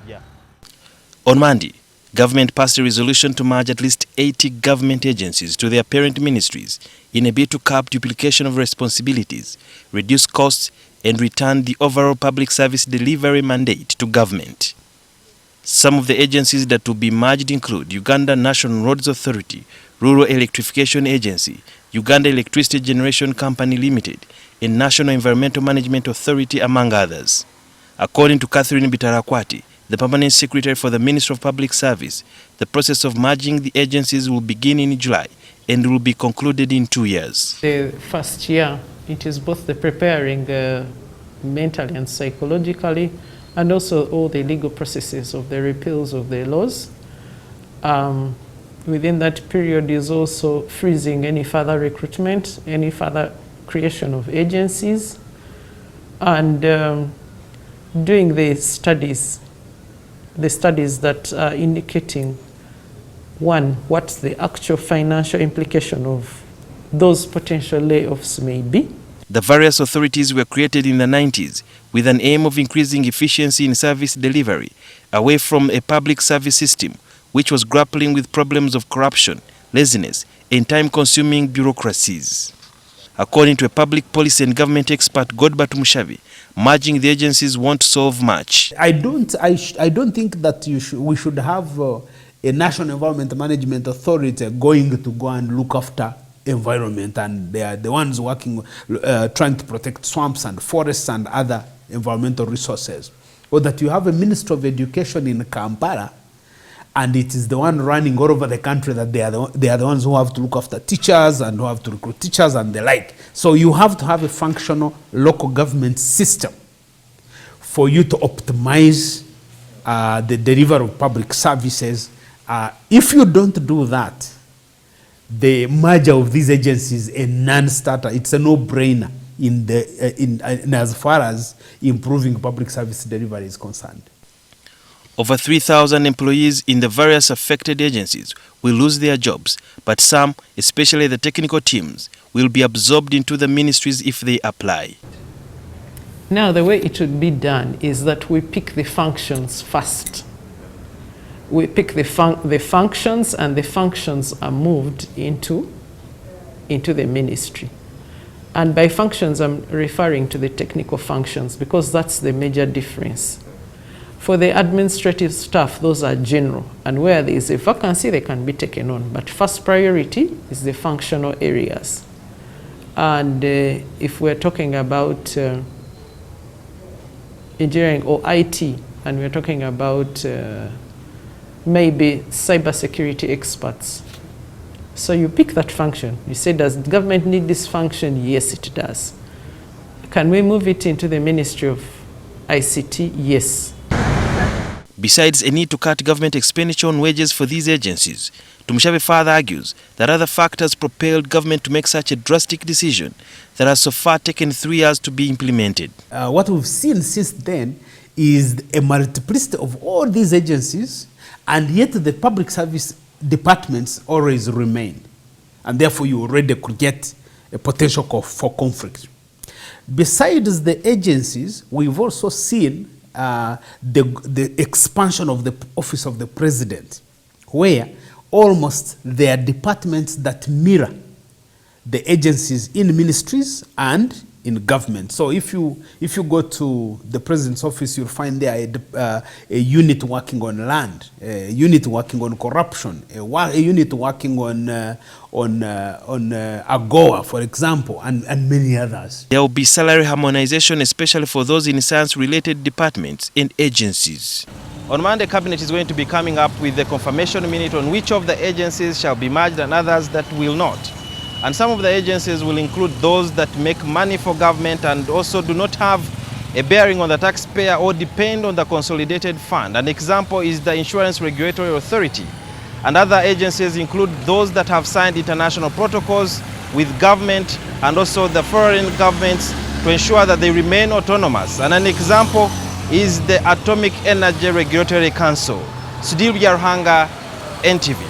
Yeah. On Monday, government passed a resolution to merge at least 80 government agencies to their parent ministries in a bid to curb duplication of responsibilities, reduce costs, and return the overall public service delivery mandate to government. Some of the agencies that will be merged include Uganda National Roads Authority, Rural Electrification Agency, Uganda Electricity Generation Company Limited, and National Environmental Management Authority, among others. According to Catherine Bitarakwate, the Permanent Secretary for the Ministry of Public Service, the process of merging the agencies will begin in July and will be concluded in 2 years. The first year, it is both the preparing mentally and psychologically, and also all the legal processes of the repeals of the laws. Within that period is also freezing any further recruitment, any further creation of agencies, and doing the studies that are indicating, one, what the actual financial implication of those potential layoffs may be. The various authorities were created in the 90s with an aim of increasing efficiency in service delivery away from a public service system which was grappling with problems of corruption, laziness, and time-consuming bureaucracies. According to a public policy and government expert, Godbert Mushavi, merging the agencies won't solve much. I don't think that we should have a National Environment Management Authority going to go and look after environment, and they are the ones working, trying to protect swamps and forests and other environmental resources. Or that you have a Minister of Education in Kampala, and it is the one running all over the country, that they are the ones who have to look after teachers and who have to recruit teachers and the like. So you have to have a functional local government system for you to optimize the delivery of public services. If you don't do that, the merger of these agencies is a non-starter. It's a no-brainer in as far as improving public service delivery is concerned. Over 3,000 employees in the various affected agencies will lose their jobs, but some, especially the technical teams, will be absorbed into the ministries if they apply. Now, the way it would be done is that we pick the functions first. We pick the functions, and the functions are moved into the ministry. And by functions, I'm referring to the technical functions, because that's the major difference. For the administrative staff, those are general, and where there is a vacancy, they can be taken on. But first priority is the functional areas. And if we're talking about engineering or IT, and we're talking about maybe cybersecurity experts. So you pick that function. You say, does the government need this function? Yes, it does. Can we move it into the Ministry of ICT? Yes. Besides a need to cut government expenditure on wages for these agencies, Tumushabe further argues that other factors propelled government to make such a drastic decision that has so far taken 3 years to be implemented. What we've seen since then is a multiplicity of all these agencies, and yet the public service departments always remain. And therefore you already could get a potential for conflict. Besides the agencies, we've also seen the expansion of the office of the president, where almost there are departments that mirror the agencies in ministries and in government. So if you go to the president's office, you'll find there a unit working on land, a unit working on corruption, a unit working on AGOA, for example, and many others. There will be salary harmonization, especially for those in science-related departments and agencies. On Monday, Cabinet is going to be coming up with the confirmation minute on which of the agencies shall be merged and others that will not. And some of the agencies will include those that make money for government and also do not have a bearing on the taxpayer or depend on the consolidated fund. An example is the Insurance Regulatory Authority. And other agencies include those that have signed international protocols with government and also the foreign governments to ensure that they remain autonomous. And an example is the Atomic Energy Regulatory Council. Sudhir Yarhanga, NTV.